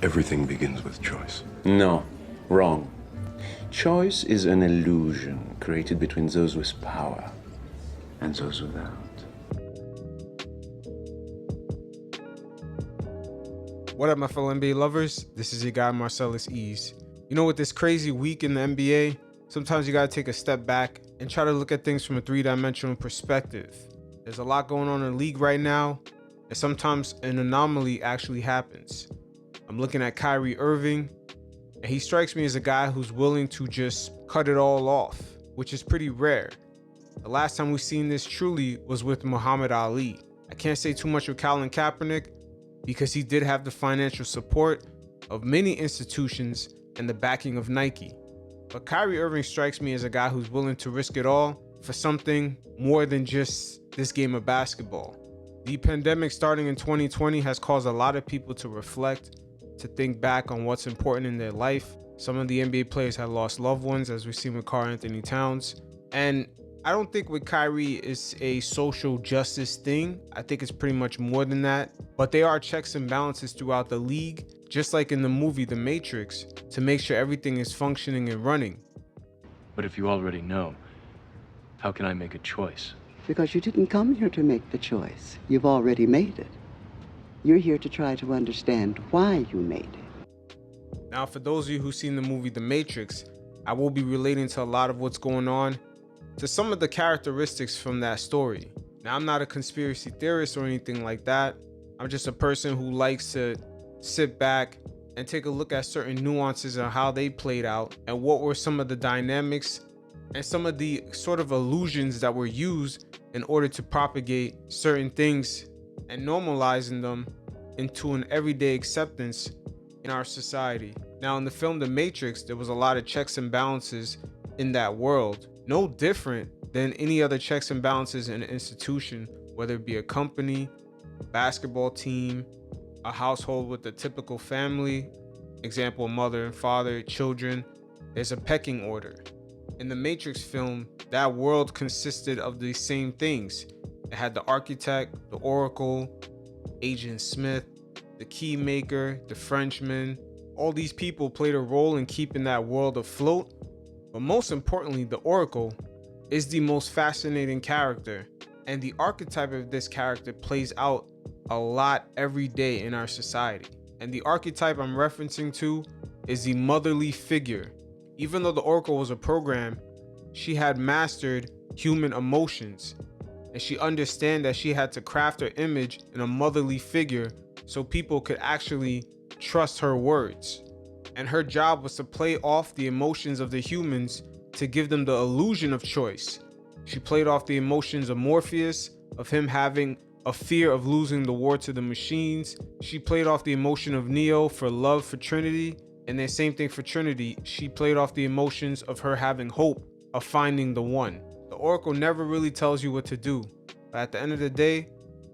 Everything begins with choice. No, wrong. Choice is an illusion created between those with power and those without. What up, my fellow NBA lovers? This is your guy, Marcellus Ease. You know, with this crazy week in the NBA, sometimes you gotta take a step back and try to look at things from a three-dimensional perspective. There's a lot going on in the league right now, and sometimes an anomaly actually happens. I'm looking at Kyrie Irving, and he strikes me as a guy who's willing to just cut it all off, which is pretty rare. The last time we seen this truly was with Muhammad Ali. I can't say too much with Colin Kaepernick because he did have the financial support of many institutions and the backing of Nike. But Kyrie Irving strikes me as a guy who's willing to risk it all for something more than just this game of basketball. The pandemic starting in 2020 has caused a lot of people to reflect, to think back on what's important in their life. Some of the NBA players have lost loved ones, as we've seen with Karl-Anthony Towns. And I don't think with Kyrie it's a social justice thing. I think it's pretty much more than that. But there are checks and balances throughout the league, just like in the movie The Matrix, to make sure everything is functioning and running. But if you already know, how can I make a choice? Because you didn't come here to make the choice. You've already made it. You're here to try to understand why you made it. Now, for those of you who've seen the movie The Matrix, I will be relating to a lot of what's going on to some of the characteristics from that story. Now, I'm not a conspiracy theorist or anything like that. I'm just a person who likes to sit back and take a look at certain nuances of how they played out and what were some of the dynamics and some of the sort of illusions that were used in order to propagate certain things and normalizing them into an everyday acceptance in our society. Now, in the film The Matrix, there was a lot of checks and balances in that world. No different than any other checks and balances in an institution, whether it be a company, a basketball team, a household with a typical family, example, mother and father, children. There's a pecking order. In the Matrix film, that world consisted of the same things. It had the architect, the Oracle, Agent Smith, the key maker, the Frenchman. All these people played a role in keeping that world afloat. But most importantly, the Oracle is the most fascinating character, and the archetype of this character plays out a lot every day in our society. And the archetype I'm referencing to is the motherly figure. Even though the Oracle was a program, she had mastered human emotions, and she understood that she had to craft her image in a motherly figure so people could actually trust her words. And her job was to play off the emotions of the humans to give them the illusion of choice. She played off the emotions of Morpheus, of him having a fear of losing the war to the machines. She played off the emotion of Neo for love for Trinity, and then same thing for Trinity. She played off the emotions of her having hope of finding the one. The Oracle never really tells you what to do, but at the end of the day,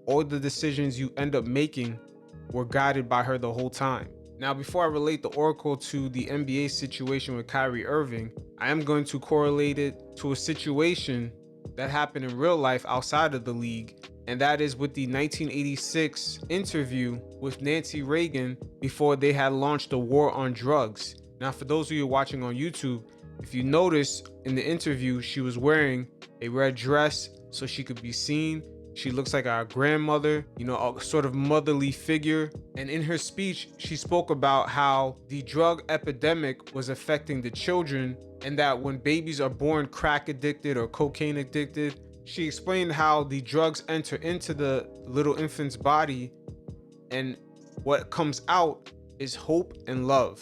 all the decisions you end up making were guided by her the whole time. Now, before I relate the Oracle to the NBA situation with Kyrie Irving, I am going to correlate it to a situation that happened in real life outside of the league, and that is with the 1986 interview with Nancy Reagan before they had launched the war on drugs. Now, for those of you watching on YouTube, if you notice in the interview, she was wearing a red dress so she could be seen. She looks like our grandmother, you know, a sort of motherly figure. And in her speech, she spoke about how the drug epidemic was affecting the children, and that when babies are born crack addicted or cocaine addicted, she explained how the drugs enter into the little infant's body, and what comes out is hope and love.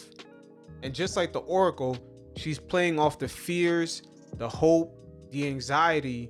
And just like the Oracle, she's playing off the fears, the hope, the anxiety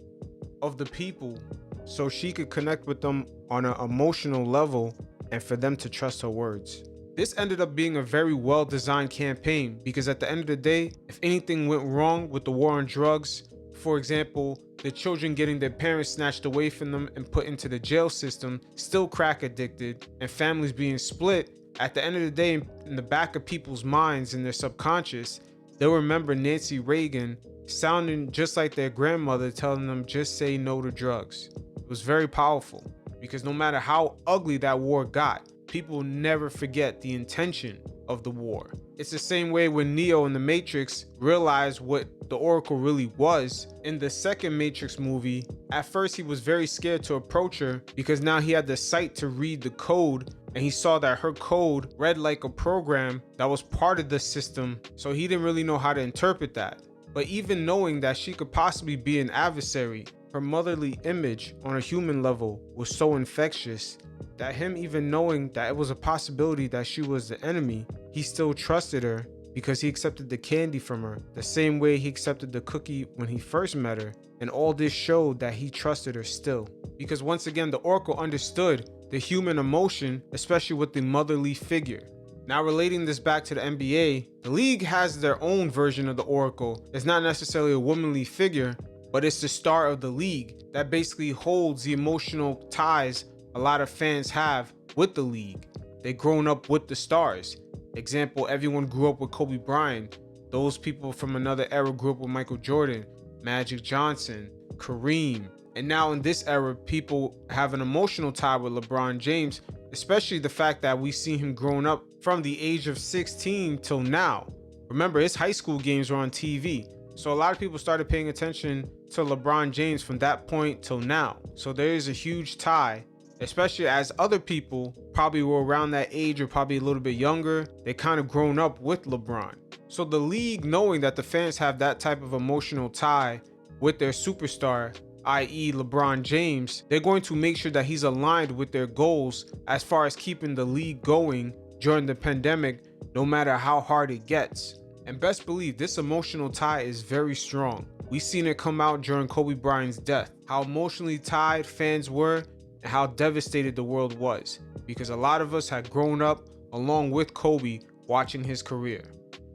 of the people, so she could connect with them on an emotional level and for them to trust her words. This ended up being a very well-designed campaign because at the end of the day, if anything went wrong with the war on drugs, for example, the children getting their parents snatched away from them and put into the jail system, still crack addicted, and families being split, at the end of the day, in the back of people's minds and their subconscious, they'll remember Nancy Reagan sounding just like their grandmother, telling them just say no to drugs. It was very powerful because no matter how ugly that war got, people never forget the intention of the war. It's the same way when Neo in the Matrix realized what the Oracle really was. In the second Matrix movie, at first he was very scared to approach her because now he had the sight to read the code, and he saw that her code read like a program that was part of the system, so he didn't really know how to interpret that. But even knowing that she could possibly be an adversary, her motherly image on a human level was so infectious that him even knowing that it was a possibility that she was the enemy, he still trusted her because he accepted the candy from her the same way he accepted the cookie when he first met her. And all this showed that he trusted her still, because once again the Oracle understood the human emotion, especially with the motherly figure. Now relating this back to the NBA, the league has their own version of the Oracle. It's not necessarily a womanly figure, but it's the star of the league that basically holds the emotional ties a lot of fans have with the league. They've grown up with the stars. Example, everyone grew up with Kobe Bryant. Those people from another era grew up with Michael Jordan, Magic Johnson, Kareem. And now in this era, people have an emotional tie with LeBron James, especially the fact that we see him growing up from the age of 16 till now. Remember, his high school games were on TV. So a lot of people started paying attention to LeBron James from that point till now. So there is a huge tie, especially as other people probably were around that age or probably a little bit younger. They kind of grown up with LeBron. So the league, knowing that the fans have that type of emotional tie with their superstar, i.e. LeBron James, they're going to make sure that he's aligned with their goals as far as keeping the league going during the pandemic, no matter how hard it gets. And best believe this emotional tie is very strong. We seen it come out during Kobe Bryant's death, how emotionally tied fans were and how devastated the world was, because a lot of us had grown up along with Kobe watching his career.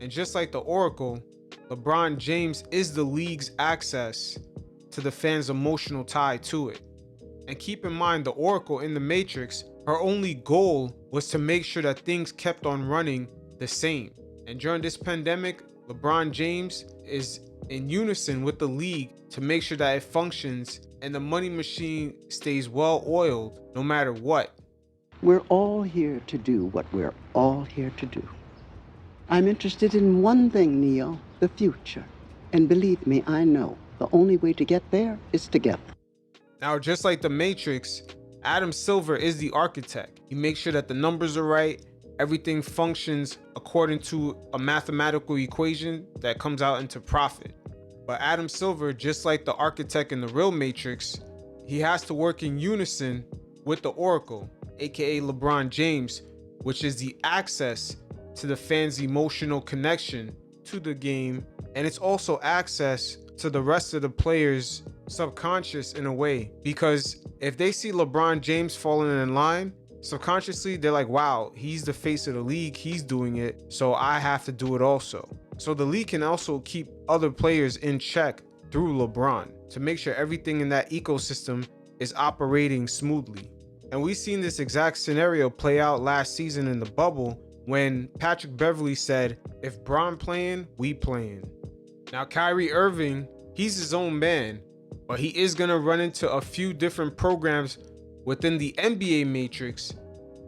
And just like the Oracle, LeBron James is the league's access to the fans' emotional tie to it. And keep in mind, the Oracle in the Matrix, her only goal was to make sure that things kept on running the same. And during this pandemic, LeBron James is in unison with the league to make sure that it functions and the money machine stays well oiled no matter what. We're all here to do what we're all here to do. I'm interested in one thing, Neo, the future. And believe me, I know the only way to get there is together. Now, just like the Matrix, Adam Silver is the architect. He makes sure that the numbers are right, everything functions according to a mathematical equation that comes out into profit. But Adam Silver, just like the architect in the real Matrix, he has to work in unison with the Oracle, aka LeBron James, which is the access to the fans' emotional connection to the game, and it's also access to the rest of the players' subconscious in a way, because if they see LeBron James falling in line, subconsciously they're like, wow, he's the face of the league, he's doing it, so I have to do it also. So the league can also keep other players in check through LeBron to make sure everything in that ecosystem is operating smoothly. And we've seen this exact scenario play out last season in the bubble when Patrick Beverley said, if Bron playing, we playing. Now Kyrie Irving, he's his own man, but he is gonna run into a few different programs within the NBA Matrix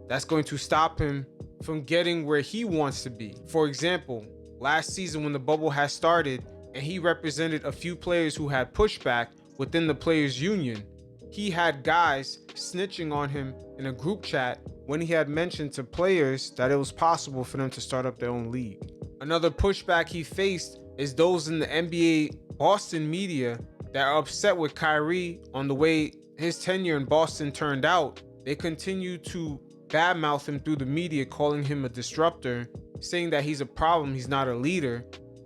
that's going to stop him from getting where he wants to be. For example, last season when the bubble had started and he represented a few players who had pushback within the players union, he had guys snitching on him in a group chat when he had mentioned to players that it was possible for them to start up their own league. Another pushback he faced is those in the NBA Boston media that are upset with Kyrie on the way his tenure in Boston turned out. They continue to badmouth him through the media, calling him a disruptor, saying that he's a problem, he's not a leader.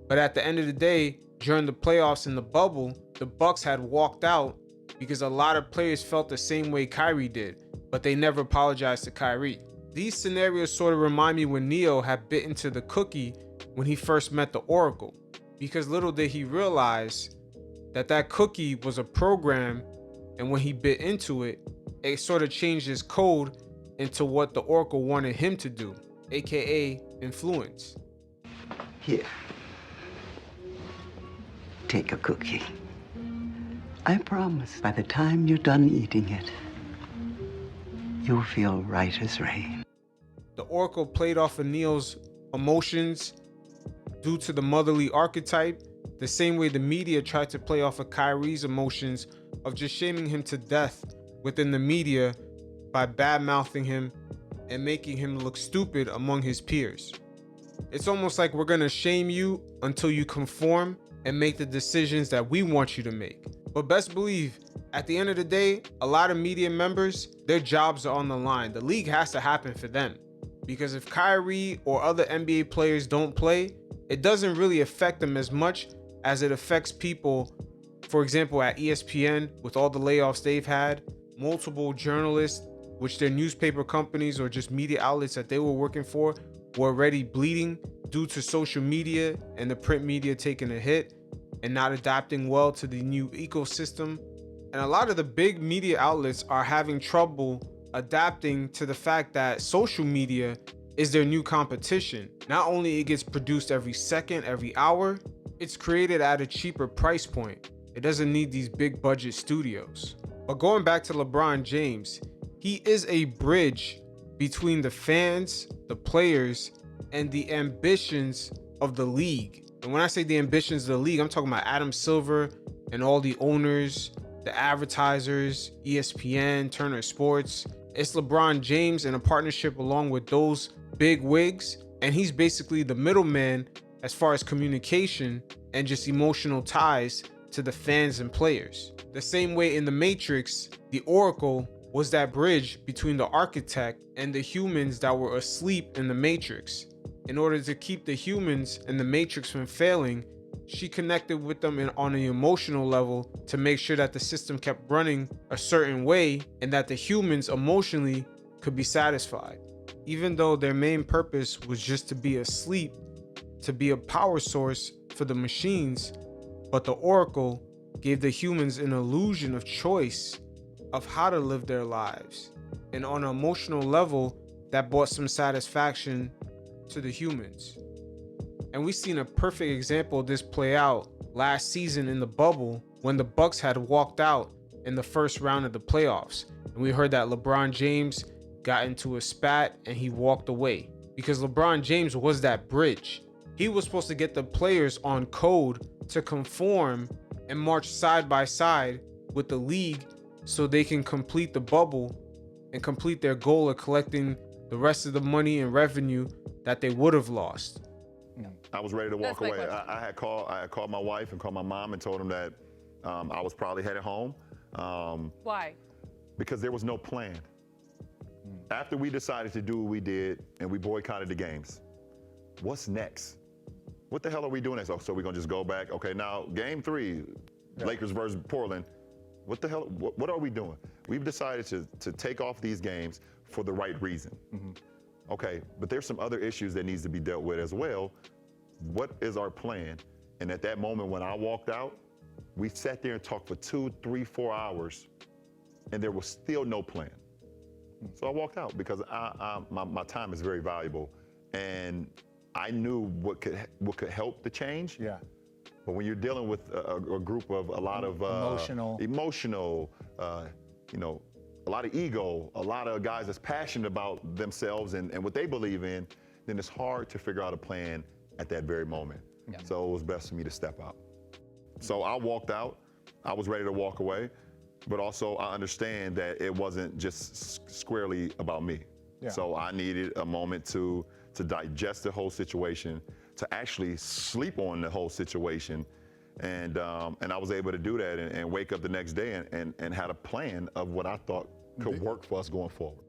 But at the end of the day, during the playoffs in the bubble, the Bucks had walked out because a lot of players felt the same way Kyrie did, but they never apologized to Kyrie. These scenarios sort of remind me when Neo had bit into the cookie when he first met the Oracle, because little did he realize that that cookie was a program, and when he bit into it, it sort of changed his code into what the Oracle wanted him to do, aka influence. Here. Take a cookie. I promise by the time you're done eating it, you'll feel right as rain. the Oracle played off of Neo's emotions due to the motherly archetype, the same way the media tried to play off of Kyrie's emotions of just shaming him to death within the media by bad-mouthing him and making him look stupid among his peers. It's almost like we're gonna shame you until you conform and make the decisions that we want you to make. But best believe, at the end of the day, a lot of media members, their jobs are on the line. The league has to happen for them. Because if Kyrie or other NBA players don't play, it doesn't really affect them as much as it affects people, for example, at ESPN with all the layoffs they've had, multiple journalists, which their newspaper companies or just media outlets that they were working for were already bleeding due to social media and the print media taking a hit and not adapting well to the new ecosystem. And a lot of the big media outlets are having trouble adapting to the fact that social media is their new competition. Not only it gets produced every second, every hour, it's created at a cheaper price point. It doesn't need these big budget studios. But going back to LeBron James, he is a bridge between the fans, the players, and the ambitions of the league. And when I say the ambitions of the league, I'm talking about Adam Silver and all the owners, the advertisers, ESPN, Turner Sports. It's LeBron James in a partnership along with those big wigs, and he's basically the middleman as far as communication and just emotional ties to the fans and players. The same way in The Matrix, the Oracle was that bridge between the architect and the humans that were asleep in the Matrix. In order to keep the humans in the Matrix from failing, she connected with them on an emotional level to make sure that the system kept running a certain way and that the humans emotionally could be satisfied. Even though their main purpose was just to be asleep, to be a power source for the machines, but the Oracle gave the humans an illusion of choice of how to live their lives. And on an emotional level, that brought some satisfaction to the humans. And we've seen a perfect example of this play out last season in the bubble when the Bucks had walked out in the first round of the playoffs. And we heard that LeBron James got into a spat and he walked away because LeBron James was that bridge. He was supposed to get the players on code to conform and march side by side with the league so they can complete the bubble and complete their goal of collecting the rest of the money and revenue that they would have lost. I was ready to walk away. I had called my wife and called my mom and told them that I was probably headed home. Why? Because there was no plan. After we decided to do what we did and we boycotted the games, what's next? What the hell are we doing next? Oh, so we're gonna just go back? Okay, now game 3, Lakers versus Portland. What the hell? What are we doing? We've decided to take off these games for the right reason. Okay, but there's some other issues that needs to be dealt with as well. What is our plan? And at that moment when I walked out, we sat there and talked for 2, 3, 4 hours, and there was still no plan. So I walked out because my time is very valuable, and I knew what could help the change. Yeah. But when you're dealing with a group of a lot of emotional, a lot of ego, a lot of guys that's passionate about themselves and what they believe in, then it's hard to figure out a plan at that very moment. Yeah. So it was best for me to step out. So I walked out. I was ready to walk away, but also I understand that it wasn't just squarely about me. Yeah. So I needed a moment to digest the whole situation, to actually sleep on the whole situation. And I was able to do that and wake up the next day and had a plan of what I thought could work for us going forward.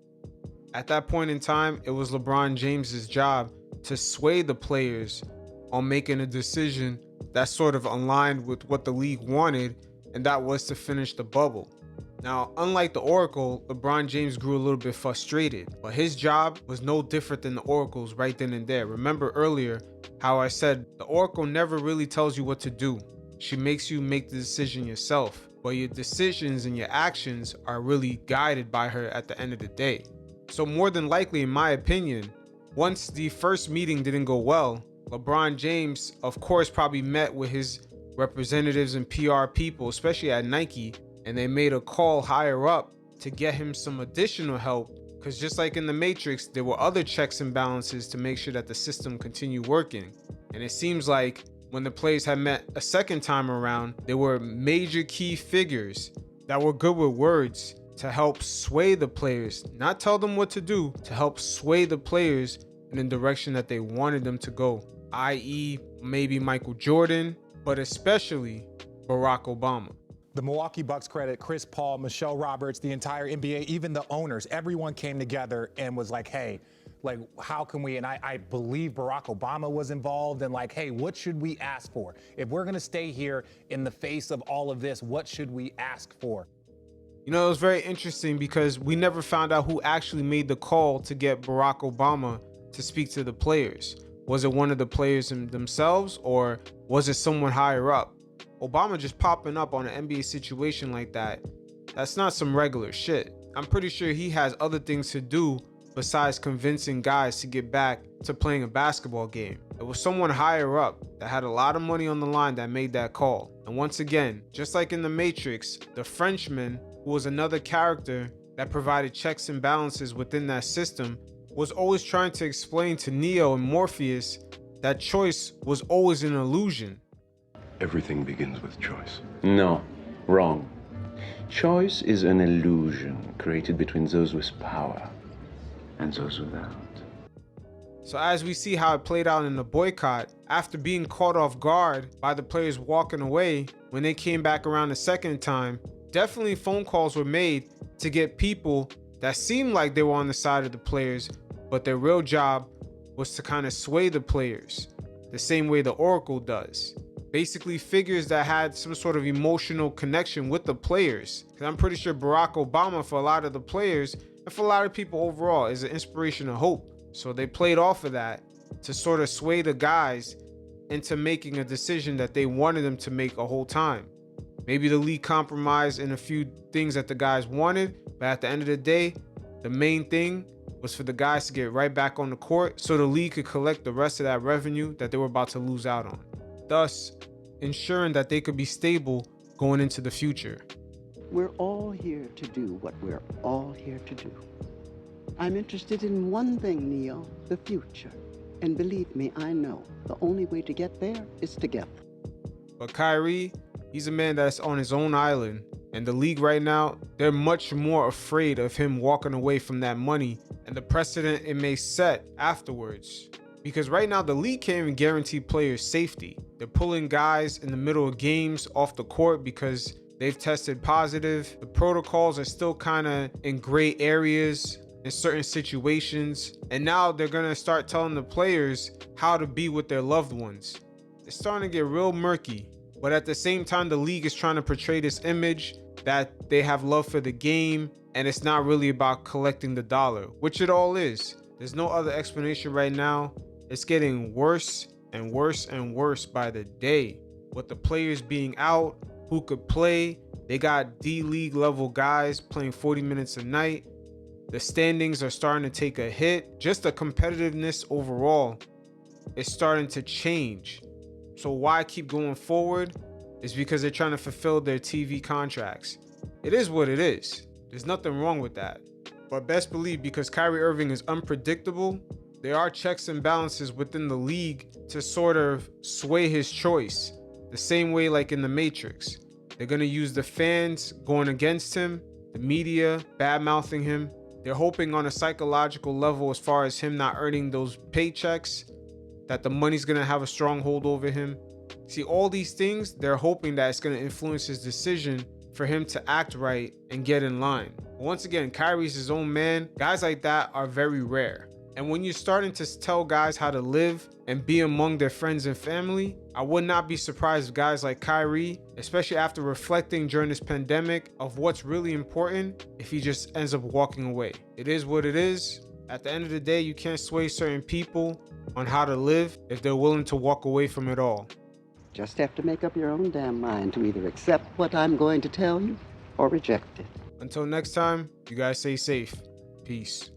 At that point in time, it was LeBron James's job to sway the players on making a decision that sort of aligned with what the league wanted, and that was to finish the bubble. Now, unlike the Oracle, LeBron James grew a little bit frustrated, but his job was no different than the Oracle's right then and there. Remember earlier how I said the Oracle never really tells you what to do. She makes you make the decision yourself, but your decisions and your actions are really guided by her at the end of the day. So more than likely, in my opinion, once the first meeting didn't go well, LeBron James, of course, probably met with his representatives and PR people, especially at Nike, and they made a call higher up to get him some additional help Because just like in the Matrix, there were other checks and balances to make sure that the system continued working. And it seems like when the players had met a second time around, there were major key figures that were good with words to help sway the players, not tell them what to do, to help sway the players in the direction that they wanted them to go, i.e. maybe Michael Jordan, but especially Barack Obama. The Milwaukee Bucks credit Chris Paul, Michelle Roberts, the entire NBA, even the owners, everyone came together and was like, hey, like, how can we, and I believe Barack Obama was involved, and like, hey, what should we ask for? If we're gonna stay here in the face of all of this, what should we ask for? You know, it was very interesting because we never found out who actually made the call to get Barack Obama to speak to the players. Was it one of the players themselves, or was it someone higher up? Obama just popping up on an NBA situation like that, that's not some regular shit. I'm pretty sure he has other things to do besides convincing guys to get back to playing a basketball game. It was someone higher up that had a lot of money on the line that made that call. And once again, just like in the Matrix, the Frenchman, who was another character that provided checks and balances within that system, was always trying to explain to Neo and Morpheus that choice was always an illusion. Everything begins with choice. No, wrong. Choice is an illusion created between those with power and those without. So as we see how it played out in the boycott, after being caught off guard by the players walking away, when they came back around the second time, definitely phone calls were made to get people that seemed like they were on the side of the players, but their real job was to kind of sway the players, the same way the Oracle does. Basically figures that had some sort of emotional connection with the players. Because I'm pretty sure Barack Obama, for a lot of the players, and for a lot of people overall, is an inspiration of hope. So they played off of that to sort of sway the guys into making a decision that they wanted them to make a whole time. Maybe the league compromised in a few things that the guys wanted, but at the end of the day, the main thing was for the guys to get right back on the court so the league could collect the rest of that revenue that they were about to lose out on, thus ensuring that they could be stable going into the future. We're all here to do what we're all here to do. I'm interested in one thing, Neo, the future. And believe me, I know the only way to get there is together. But Kyrie, he's a man that's on his own island, and the league right now, they're much more afraid of him walking away from that money and the precedent it may set afterwards. Because right now the league can't even guarantee players safety. They're pulling guys in the middle of games off the court because they've tested positive. The protocols are still kind of in gray areas in certain situations. And now they're going to start telling the players how to be with their loved ones. It's starting to get real murky. But at the same time, the league is trying to portray this image that they have love for the game and it's not really about collecting the dollar, which it all is. There's no other explanation right now. It's getting worse and worse and worse by the day. With the players being out, who could play, they got D-League level guys playing 40 minutes a night. The standings are starting to take a hit. Just the competitiveness overall is starting to change. So why keep going forward? Is because they're trying to fulfill their TV contracts. It is what it is. There's nothing wrong with that. But best believe, because Kyrie Irving is unpredictable, there are checks and balances within the league to sort of sway his choice. The same way like in the Matrix. They're going to use the fans going against him, the media bad-mouthing him. They're hoping on a psychological level, as far as him not earning those paychecks, that the money's going to have a strong hold over him. See, all these things, they're hoping that it's going to influence his decision for him to act right and get in line. Once again, Kyrie's his own man. Guys like that are very rare. And when you're starting to tell guys how to live and be among their friends and family, I would not be surprised if guys like Kyrie, especially after reflecting during this pandemic of what's really important, if he just ends up walking away. It is what it is. At the end of the day, you can't sway certain people on how to live if they're willing to walk away from it all. Just have to make up your own damn mind to either accept what I'm going to tell you or reject it. Until next time, you guys stay safe. Peace.